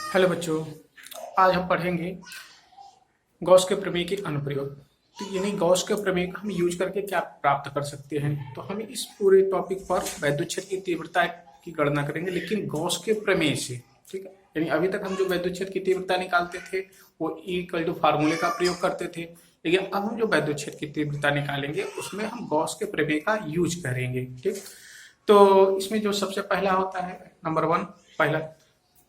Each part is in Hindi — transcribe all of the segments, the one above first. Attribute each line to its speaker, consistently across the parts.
Speaker 1: हेलो बच्चों, आज हम पढ़ेंगे गॉस के प्रमेय के अनुप्रयोग। तो यानी गॉस के प्रमेय का हम यूज करके क्या प्राप्त कर सकते हैं। तो हम इस पूरे टॉपिक पर वैद्युत क्षेत्र की तीव्रता की गणना करेंगे, लेकिन गॉस के प्रमेय से। ठीक है, यानी अभी तक हम जो वैद्युत क्षेत्र की तीव्रता निकालते थे वो E फार्मूले का प्रयोग करते थे, लेकिन अब हम जो वैद्युत क्षेत्र की तीव्रता निकालेंगे उसमें हम गॉस के प्रमेय का यूज करेंगे। ठीक, तो इसमें जो सबसे पहला होता है नंबर 1, पहला,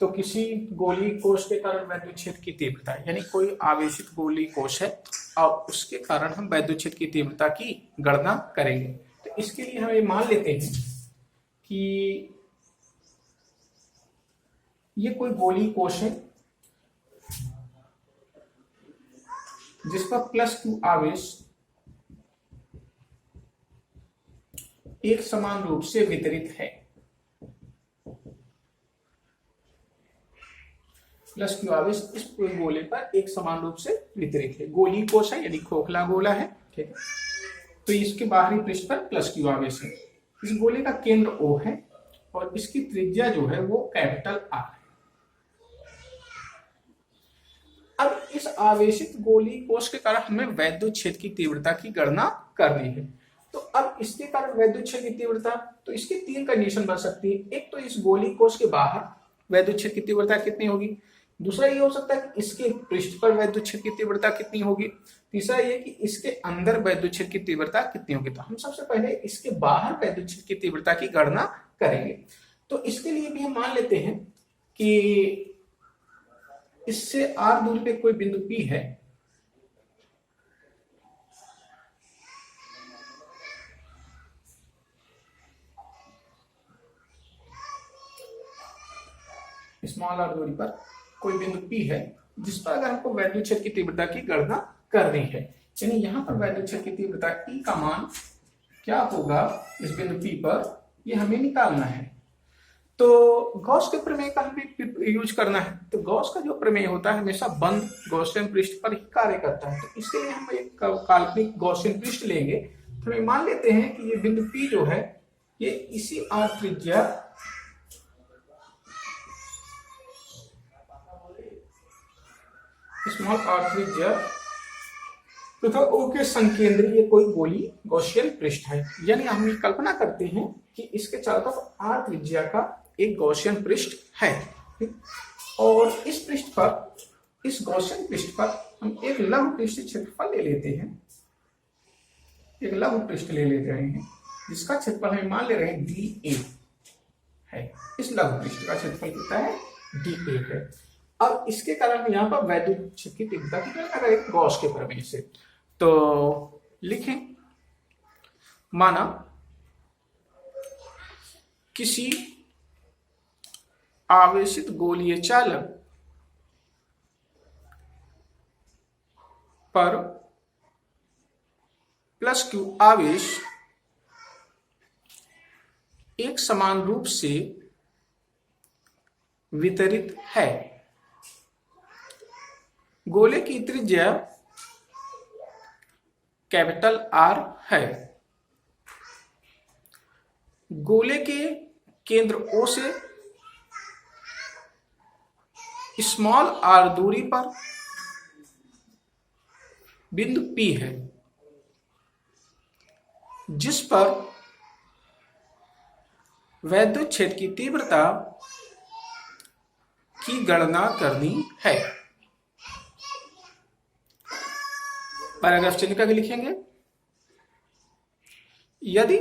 Speaker 1: तो किसी गोलीय कोश के कारण वैद्युत क्षेत्र की तीव्रता, यानी कोई आवेशित गोलीय कोश है और उसके कारण हम वैद्युत क्षेत्र की तीव्रता की गणना करेंगे। तो इसके लिए हम ये मान लेते हैं कि ये कोई गोलीय कोश है जिस पर +Q आवेश एक समान रूप से वितरित है। +Q आवेश इस पूरे गोले पर एक समान रूप से वितरित है। गोलीय कोश है यानी खोखला गोला है। ठीक है, तो इसके बाहरी पृष्ठ पर +Q आवेश है। इस गोले का केंद्र O है और इसकी त्रिज्या जो है वो कैपिटल R है। अब इस आवेशित गोलीय कोश के कारण हमें वैद्युत क्षेत्र की तीव्रता की गणना करनी है। तो अब इसके कारण वैद्युत क्षेत्र की तीव्रता, तो इसकी 3 कंडीशन बन सकती है। एक तो इस गोलीय कोश के बाहर वैद्युत क्षेत्र की तीव्रता कितनी होगी, दूसरा ये हो सकता है कि इसके पृष्ठ पर वैद्युत क्षेत्र की तीव्रता कितनी होगी, तीसरा ये कि इसके अंदर वैद्युत क्षेत्र की तीव्रता कितनी होगी। तो हम सबसे पहले इसके बाहर वैद्युत क्षेत्र की तीव्रता की गणना करेंगे। तो इसके लिए भी हम मान लेते हैं कि इससे R दूरी पे कोई बिंदु P है, स्मॉल r दूरी पर कोई बिंदु P है जिस पर अगर हमको वैद्युत क्षेत्र की तीव्रता की गणना करनी है। यानी यहां पर वैद्युत क्षेत्र की तीव्रता E का मान क्या होगा इस बिंदु P पर, ये हमें निकालना है। तो गॉस के प्रमेय का हमें यूज करना है। तो गॉस का जो प्रमेय होता है हमेशा बंद गॉसियन पृष्ठ पर ही कार्य करता है। तो इसके लिए हम एक काल्पनिक गॉसियन पृष्ठ लेंगे। तो हम मान लेते हैं कि ये बिंदु P जो है ये इसी R त्रिज्या स्मॉल r त्रिज्या तथा O के संकेंद्रीय कोई गोली गॉसियन पृष्ठ है। यानी हम ये कल्पना करते हैं कि इसके चारों तरफ R त्रिज्या का एक गॉसियन पृष्ठ है और इस पृष्ठ पर, इस गॉसियन पृष्ठ पर हम एक लघु पृष्ठीय क्षेत्रफल ले लेते हैं। एक लघु पृष्ठ ले रहे हैं जिसका क्षेत्रफल हम मान ले रहे हैं dA है। इस लघु पृष्ठ का क्षेत्रफल कितना है, dA है। अब इसके कारण हम यहाँ पर वैद्युत क्षेत्र की तीव्रता की गणना करेंगे गॉस के प्रमेय से। तो लिखें, माना किसी आवेशित गोलीय चालक पर +Q आवेश एक समान रूप से वितरित है। गोले की त्रिज्या कैपिटल R है। गोले के केंद्र O से स्मॉल r दूरी पर बिंदु P है जिस पर वैद्युत क्षेत्र की तीव्रता की गणना करनी है। पैराग्राफ चेंज करके लिखेंगे, यदि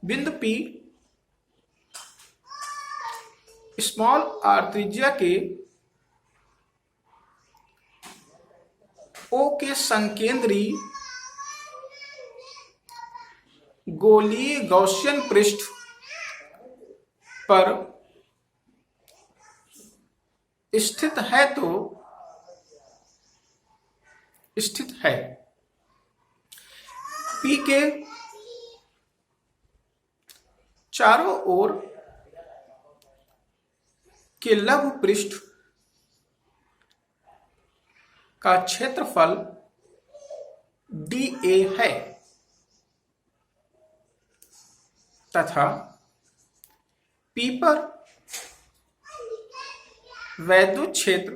Speaker 1: बिंदु P स्मॉल r त्रिज्या के O के संकेंद्री गोलीय गॉसियन पृष्ठ पर स्थित है, तो स्थित है P के चारों ओर के लघु पृष्ठ का क्षेत्रफल dA है तथा P पर वैद्युत क्षेत्र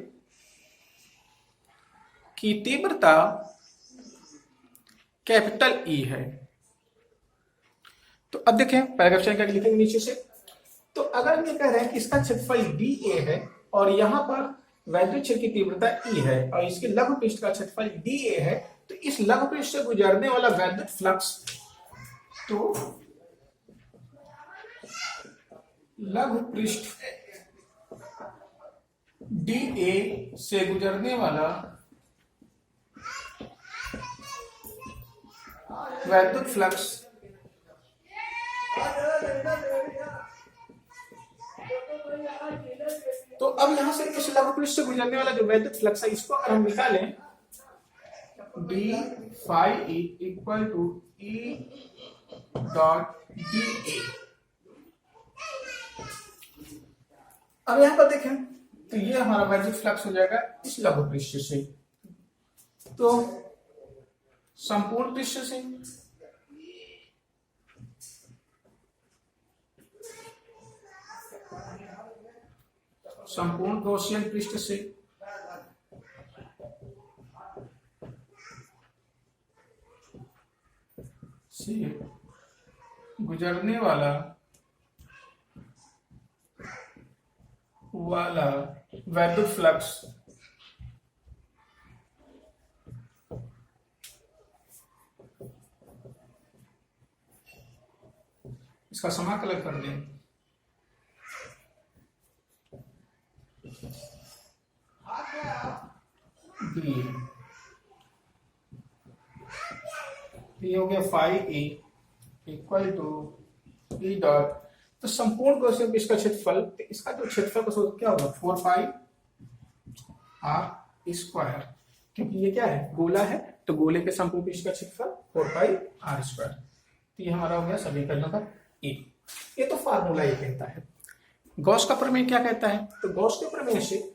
Speaker 1: की तीव्रता कैपिटल ई है। तो अब देखें पैराग्राफ क्या लिखेंगे नीचे से। तो अगर हम ये कह रहे हैं कि इसका क्षेत्रफल डी ए है और यहां पर वैद्युत क्षेत्र की तीव्रता ई है और इसके लघु पृष्ठ का क्षेत्रफल डी ए है, तो इस लघु पृष्ठ से गुजरने वाला वैद्युत फ्लक्स, तो लघु पृष्ठ डी ए से गुजरने वाला वैद्युत फ्लक्स तो अब यहां से इस लघु पृष्ठ से गुजरने वाला जो वैद्युत फ्लक्स है, इसको अगर हम निकालें, d phi E equal to E dot d A. अब यहां पर देखें तो ये हमारा वैद्युत फ्लक्स हो जाएगा इस लघु पृष्ठ से, तो संपूर्ण पृष्ठ से संपूर्ण गॉसियन पृष्ठ से गुजरने वाला वैद्युत फ्लक्स इसका समाकलन कर दें, ये हो गया phi A equal to E dot, तो संपूर्ण गॉसियन पृष्ठ का क्षेत्रफल, तो इसका जो क्षेत्रफल का सूत्र क्या होगा 4 पाई आर स्क्वायर, क्योंकि ये क्या है गोला है, तो गोले के संपूर्ण पृष्ठ का क्षेत्रफल 4 पाई आर स्क्वायर। तो ये हमारा हो गया समीकरण नंबर ए। ये तो फार्मूला ये कहता है। गॉस का प्रमेय क्या कहता है? तो गॉस के प्रमेय से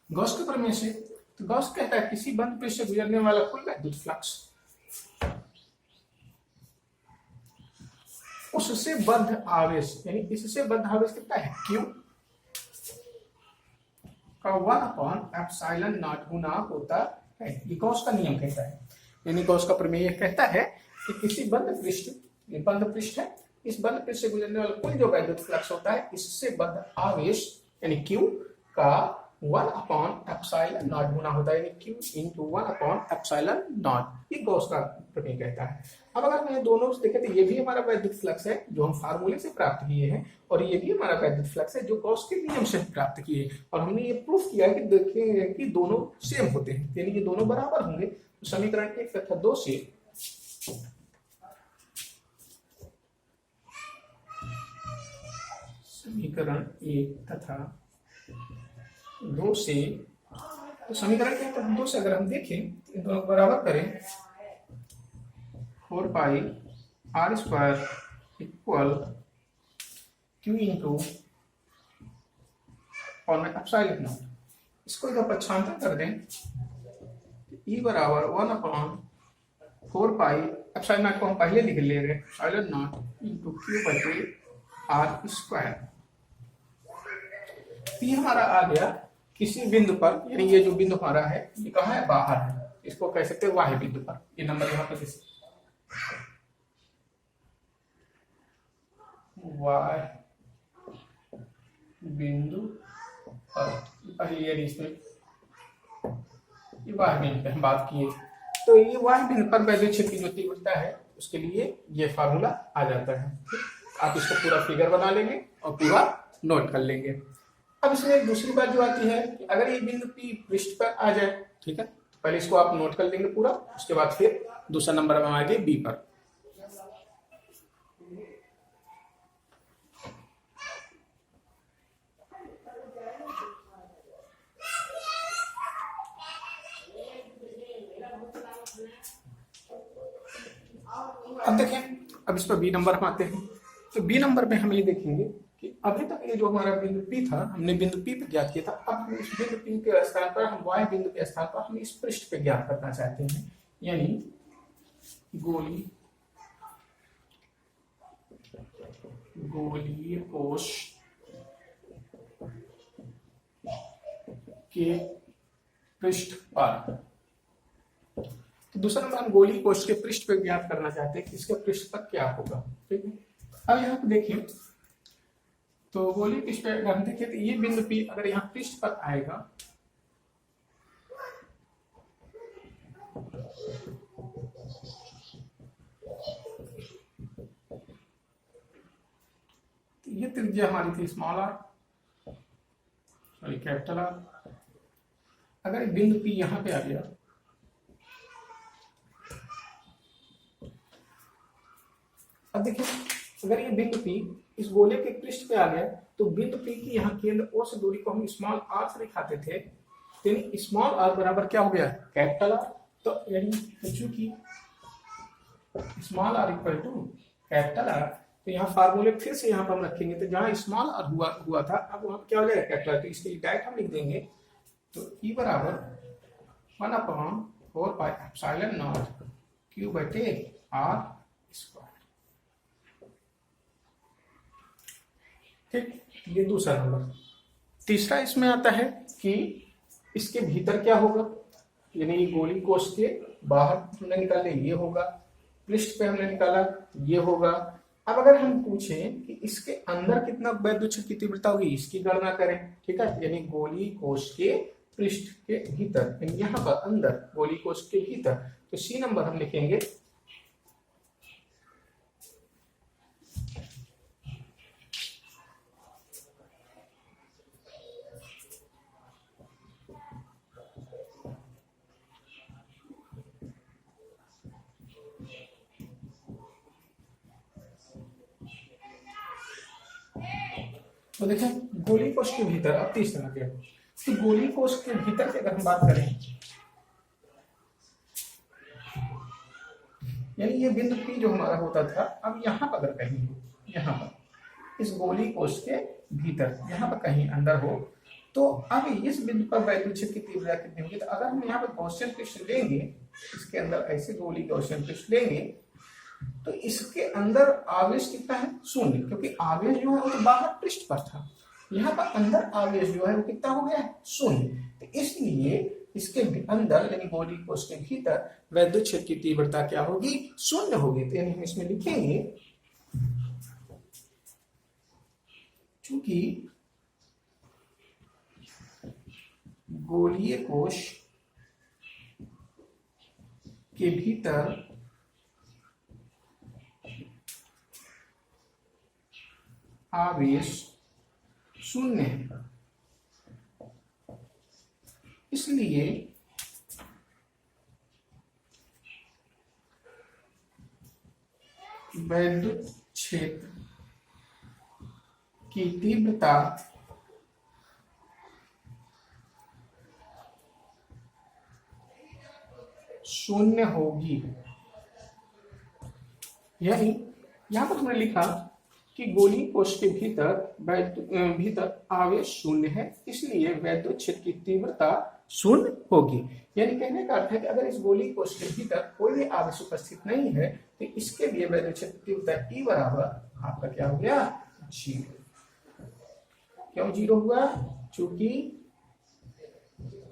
Speaker 1: गॉस कहता है किसी बंद पृष्ठ से गुजरने वाला कुल वैद्युत फ्लक्स उससे बद्ध आवेश, यानी इससे बद्ध आवेश कितना है Q का 1/ε0 गुना होता है। ये गॉस का नियम कहता है, यानी गॉस का प्रमेय कहता है कि किसी बंद पृष्ठ, ये बंद पृष्ठ है, इस बंद पृष्ठ से गुजरने वाला कुल जो वैद्युत फ्लक्स होता है इससे बद्ध आवेश यानी Q का 1/ε0 गुना होता है, यानी Q इंटू 1/ε0। ये गॉस का प्रमेय कहता है। अब अगर मैं दोनों देखें तो ये भी हमारा वैद्युत फ्लक्स है जो हम फार्मूले से प्राप्त किए हैं, और ये भी हमारा वैद्युत फ्लक्स है जो गॉस के नियम से प्राप्त किए, और हमने ये प्रूफ किया है कि देखें कि दोनों सेम होते हैं, यानी ये दोनों बराबर होंगे। तो समीकरण 1 तथा 2 से समीकरण 1 तथा 2 से, तो समीकरण 1 तथा 2 से अगर हम देखें इन दोनों बराबर करें 4 pi r square equal Q into और मैं ε0, इसको इधर पक्षांतर कर दें, E बराबर 1/4 पाई ε0 को हम पहले लिख ले रहे ε0 इंटू Q बटे आर स्क्वायर। ये हमारा आ गया किसी बिंदु पर, यानी ये जो बिंदु हमारा है ये कहाँ है बाहर है, इसको कह सकते हैं वाह्य बिंदु पर। ये नंबर यहाँ पे किसी वाह्य बिंदु पहले इसमें ये वाह्य बिंदु पे हम बात किए, तो ये वाह्य बिंदु पर वैद्युत क्षेत्र की जो तीव्रता है उसके लिए ये फार्मूला आ जाता है। आप इसको पूरा फिगर बना लेंगे और पूरा नोट कर लेंगे। अब इसमें एक दूसरी बात जो आती है कि अगर ये बिंदु P पृष्ठ पर आ जाए, ठीक है, तो पहले इसको आप नोट कर लेंगे पूरा, उसके बाद फिर दूसरा नंबर हम आएंगे B पर। अब देखें, अब इस पर B नंबर हम आते हैं। तो B नंबर में हम ये देखेंगे कि अभी तक ये जो हमारा बिंदु P था, हमने बिंदु P पे ज्ञात किया था। अब हम इस बिंदु P के स्थान पर, हम y बिंदु के स्थान पर हम इस पृष्ठ पे ज्ञात करना चाहते हैं, यानी गोलीय कोश के पृष्ठ पर। तो दूसरा नंबर हम गोलीय कोश के पृष्ठ पर ज्ञात करना चाहते हैं कि इसके पृष्ठ पर क्या होगा। ठीक है, अब यहाँ पे देखिए, तो गोलीय पृष्ठ पर अगर हम देखें तो ये बिंदु P अगर यहाँ पृष्ठ पर आएगा तो ये त्रिज्या हमारी थी small R, sorry capital R. अगर बिंदु P यहाँ पे आ गया, अब देखिए अगर ये बिंदु P इस गोले के पृष्ठ पे आ गया तो बिंदु P की यहाँ केंद्र O से दूरी को हम स्मॉल r से दिखाते थे, यानी स्मॉल r बराबर क्या हो गया, कैपिटल R। तो यानी चूंकि small r equal to capital R, तो यहाँ फार्मूले फिर से यहाँ पर हम रखेंगे, तो जहाँ स्मॉल r हुआ था अब वहाँ क्या हो जाएगा, कैपिटल। तो इसके लिए डायरेक्ट हम लिख देंगे, तो E बराबर 1/4πε0 Q/r²। ठीक, ये दूसरा नंबर। तीसरा इसमें आता है कि इसके भीतर क्या होगा, यानी गोलीय कोश के बाहर हमने निकाले ये होगा, पृष्ठ पे हमने निकाला ये होगा। अब अगर हम पूछें कि इसके अंदर कितना वैद्युत क्षेत्र की तीव्रता होगी, इसकी गणना करें। ठीक है, यानी गोलीय कोश के पृष्ठ के भीतर, यानी यहाँ पर अंदर गोलीय कोश के भीतर, तो C नंबर हम लिखेंगे तो देखें गोलीय कोश के भीतर। अब तीसरा क्या, तो गोलीय कोश के भीतर की अगर हम बात करें, यानी ये बिंदु P जो हमारा होता था, अब यहाँ पर अगर कहीं हो, यहाँ पर इस गोलीय कोश के भीतर यहाँ पर कहीं अंदर हो, तो अब इस बिंदु पर वैद्युत क्षेत्र की तीव्रता कितनी होगी। तो अगर हम यहाँ पर गॉसियन पृष्ठ लेंगे, इसके अंदर ऐसे गोलीय गॉसियन पृष्ठ लेंगे, तो इसके अंदर आवेश कितना है, 0, क्योंकि आवेश जो है वो तो बाहर पृष्ठ पर था, यहाँ पर अंदर आवेश जो है वो कितना हो गया है, 0। तो इसलिए इसके अंदर यानी गोलीय कोश के भीतर वैद्युत क्षेत्र की तीव्रता क्या होगी, 0 होगी। तो यानी हम इसमें लिखेंगे चूंकि गोलीय कोश के भीतर आवेश 0 है, इसलिए वैद्युत क्षेत्र की तीव्रता शून्य होगी। यानी यहां पर हमने लिखा कि गोलीय कोश के भीतर आवेश 0 है, इसलिए वैद्युत क्षेत्र की तीव्रता 0 होगी। यानी कहने का अर्थ है कि अगर इस गोलीय कोश के भीतर कोई भी आवेश उपस्थित नहीं है तो इसके लिए वैद्युत क्षेत्र की तीव्रता E बराबर आपका क्या हो गया, 0। क्यों 0 हुआ, चूंकि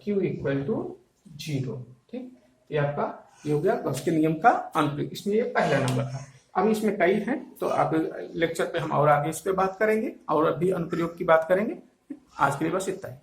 Speaker 1: Q इक्वल टू 0। ठीक, ये आपका ये हो गया गॉस के नियम का अनुप्रयोग। इसमें ये पहला नंबर था। अभी इसमें कई हैं, तो आप लेक्चर पे हम और आगे इस पे बात करेंगे और अभी अनुप्रयोग की बात करेंगे। आज के लिए बस इतना ही।